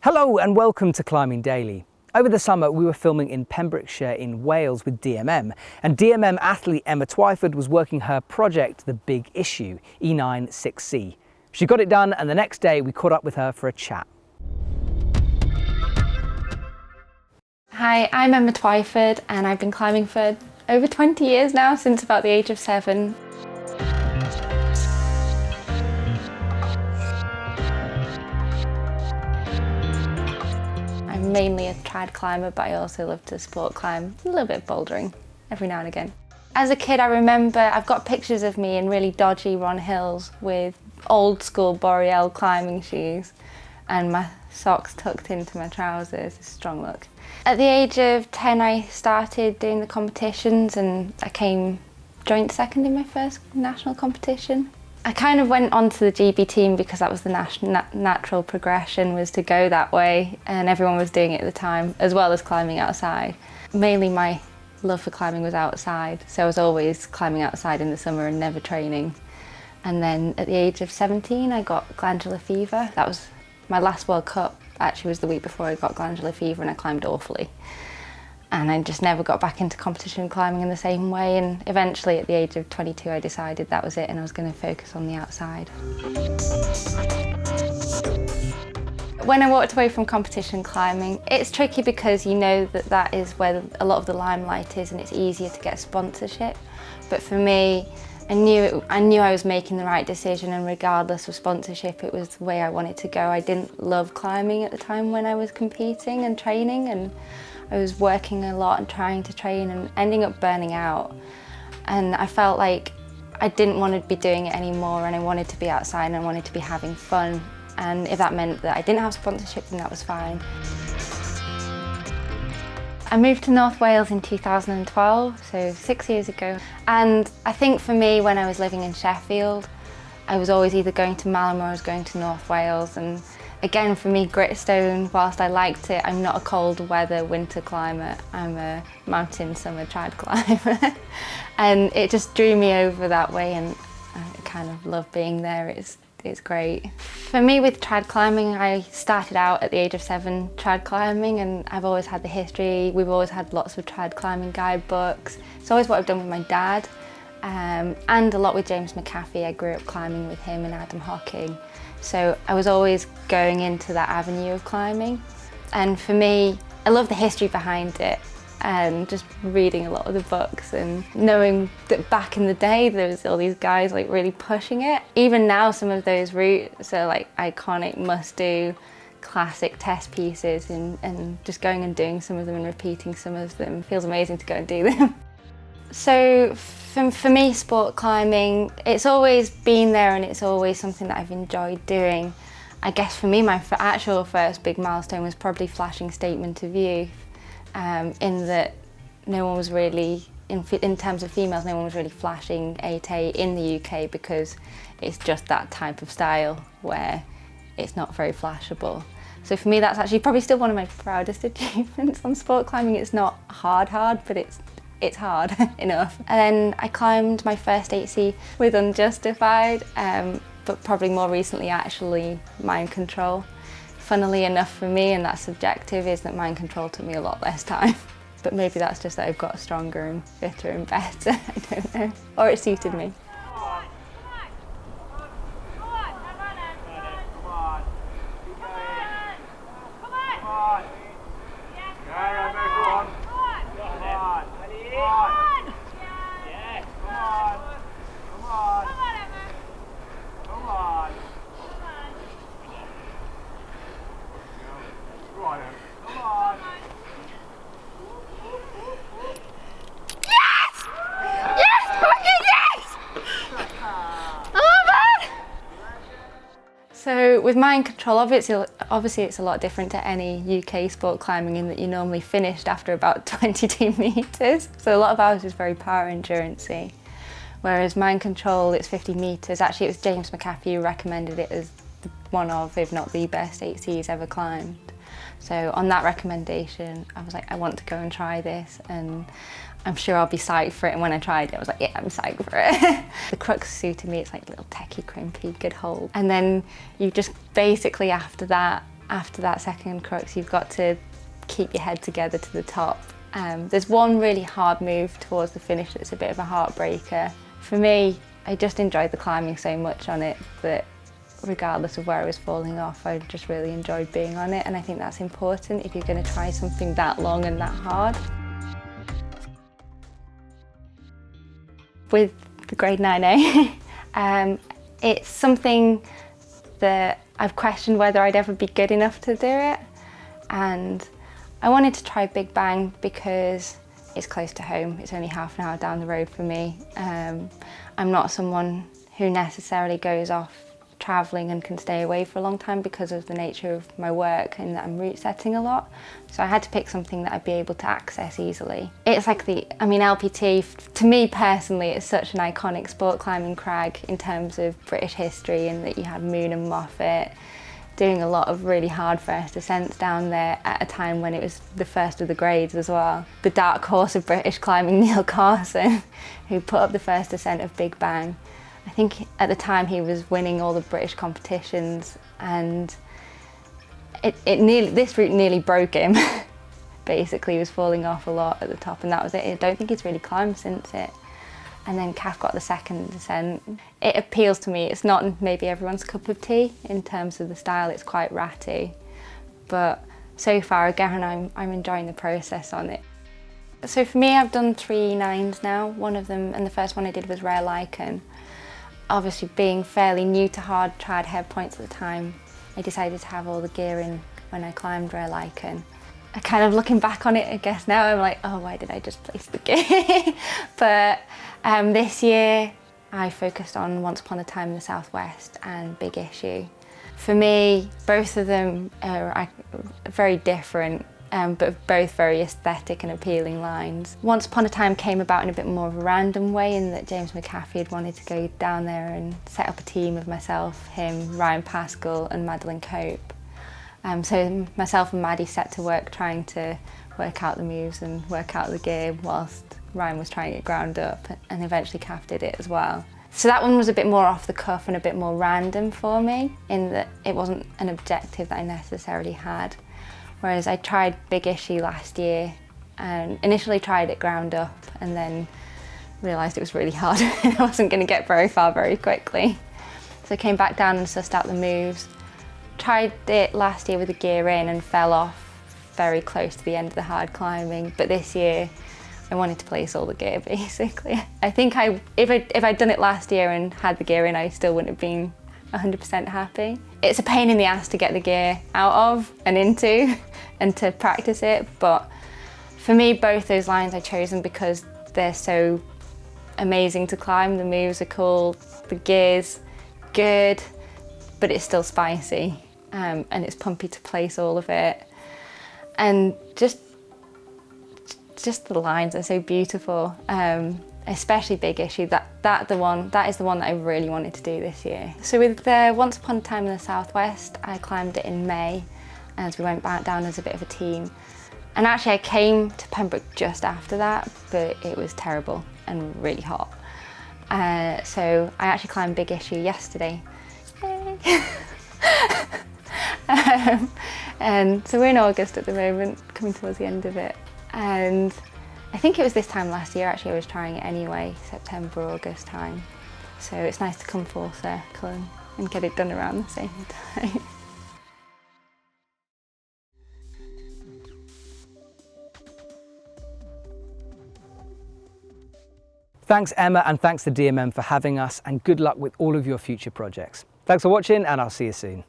Hello and welcome to Climbing Daily. Over the summer we were filming in Pembrokeshire in Wales with DMM, and DMM athlete Emma Twyford was working her project, The Big Issue, E9 6C. She got it done and the next day we caught up with her for a chat. Hi, I'm Emma Twyford and I've been climbing for over 20 years now, since about the age of 7. I'm mainly a trad climber, but I also love to sport climb, a little bit of bouldering every now and again. As a kid, I remember I've got pictures of me in really dodgy Ron Hills with old school Boreal climbing shoes and my socks tucked into my trousers. It's a strong look. At the age of 10, I started doing the competitions and I came joint second in my first national competition. I kind of went onto the GB team because that was the natural progression, was to go that way, and everyone was doing it at the time, as well as climbing outside. Mainly my love for climbing was outside, so I was always climbing outside in the summer and never training. And then at the age of 17, I got glandular fever. That was my last World Cup, actually was the week before I got glandular fever, and I climbed awfully. And I just never got back into competition climbing in the same way, and eventually at the age of 22 I decided that was it and I was going to focus on the outside. When I walked away from competition climbing, it's tricky because you know that is where a lot of the limelight is and it's easier to get sponsorship. But for me, I knew I was making the right decision, and regardless of sponsorship, it was the way I wanted to go. I didn't love climbing at the time when I was competing and training, and I was working a lot and trying to train and ending up burning out. And I felt like I didn't want to be doing it anymore, and I wanted to be outside and I wanted to be having fun. And if that meant that I didn't have sponsorship, then that was fine. I moved to North Wales in 2012, so 6 years ago. And I think for me, when I was living in Sheffield, I was always either going to Malmö or I was going to North Wales. And again, for me, Gritstone, whilst I liked it, I'm not a cold weather winter climber. I'm a mountain summer trad climber. And it just drew me over that way, and I kind of love being there. It's great. For me with trad climbing, I started out at the age of 7 trad climbing, and I've always had the history. We've always had lots of trad climbing guidebooks. It's always what I've done with my dad, and a lot with James McAfee. I grew up climbing with him and Adam Hocking. So I was always going into that avenue of climbing. And for me, I love the history behind it, and just reading a lot of the books and knowing that back in the day there was all these guys like really pushing it. Even now some of those routes are like iconic, must do, classic test pieces, and just going and doing some of them and repeating some of them feels amazing to go and do them. So for me, sport climbing, it's always been there and it's always something that I've enjoyed doing. I guess for me, my actual first big milestone was probably flashing Statement of Youth, in that no one was really, in terms of females, no one was really flashing 8A in the UK because it's just that type of style where it's not very flashable. So for me, that's actually probably still one of my proudest achievements on sport climbing. It's not hard, but it's hard enough. And then I climbed my first 8C with Unjustified, but probably more recently actually Mind Control. Funnily enough for me, and that's subjective, is that Mind Control took me a lot less time. But maybe that's just that I've got stronger and fitter and better, I don't know. Or it suited me. So with Mind Control, obviously it's a lot different to any UK sport climbing in that you're normally finished after about 22 metres. So a lot of ours is very power endurance-y. Whereas Mind Control, it's 50 metres. Actually, it was James McAfee who recommended it as one of, if not the best 8Cs ever climbed. So on that recommendation, I was like, I want to go and try this, and I'm sure I'll be psyched for it. And when I tried it, I was like, yeah, I'm psyched for it. The crux suited me. It's like a little techie, crimpy, good hold. And then you just basically after that after that second crux, you've got to keep your head together to the top. There's one really hard move towards the finish that's a bit of a heartbreaker. For me, I just enjoyed the climbing so much on it that regardless of where I was falling off, I just really enjoyed being on it, and I think that's important if you're going to try something that long and that hard. With the grade 9A, it's something that I've questioned whether I'd ever be good enough to do it, and I wanted to try Big Bang because it's close to home. It's only half an hour down the road for me. I'm not someone who necessarily goes off travelling and can stay away for a long time because of the nature of my work and that I'm route setting a lot. So I had to pick something that I'd be able to access easily. It's like LPT, to me personally, it's such an iconic sport climbing crag in terms of British history, and that you had Moon and Moffat doing a lot of really hard first ascents down there at a time when it was the first of the grades as well. The dark horse of British climbing, Neil Carson, who put up the first ascent of Big Bang. I think at the time he was winning all the British competitions, and this route nearly broke him. Basically, he was falling off a lot at the top, and that was it. I don't think he's really climbed since it. And then Kath got the second ascent. It appeals to me. It's not maybe everyone's cup of tea in terms of the style. It's quite ratty, but so far again I'm enjoying the process on it. So for me, I've done 3 9s now. One of them, and the first one I did was Rare Lichen. Obviously, being fairly new to hard tried head points at the time, I decided to have all the gear in when I climbed Rare Lichen. I kind of looking back on it, I guess now I'm like, oh, why did I just place the gear? But this year I focused on Once Upon a Time in the Southwest and Big Issue. For me, both of them are very different, but both very aesthetic and appealing lines. Once Upon a Time came about in a bit more of a random way, in that James McAfee had wanted to go down there and set up a team of myself, him, Ryan Pascal and Madeline Cope. So myself and Maddie set to work trying to work out the moves and work out the gear whilst Ryan was trying it ground up, and eventually Kath did it as well. So that one was a bit more off the cuff and a bit more random for me, in that it wasn't an objective that I necessarily had. Whereas I tried Big Issue last year and initially tried it ground up, and then realised it was really hard and I wasn't going to get very far very quickly. So I came back down and sussed out the moves. Tried it last year with the gear in and fell off very close to the end of the hard climbing, but this year I wanted to place all the gear basically. I think if I'd done it last year and had the gear in, I still wouldn't have been 100% happy. It's a pain in the ass to get the gear out of and into and to practice it, but for me both those lines I chose them because they're so amazing to climb. The moves are cool, the gear's good, but it's still spicy, and it's pumpy to place all of it, and just the lines are so beautiful. Especially Big Issue, that is the one that I really wanted to do this year. So with Once Upon a Time in the Southwest, I climbed it in May as we went back down as a bit of a team. And actually I came to Pembroke just after that, but it was terrible and really hot. So I actually climbed Big Issue yesterday. Yay. And so we're in August at the moment, coming towards the end of it. And I think it was this time last year actually I was trying it anyway, September, August time. So it's nice to come full circle and get it done around the same time. Thanks Emma, and thanks to DMM for having us, and good luck with all of your future projects. Thanks for watching, and I'll see you soon.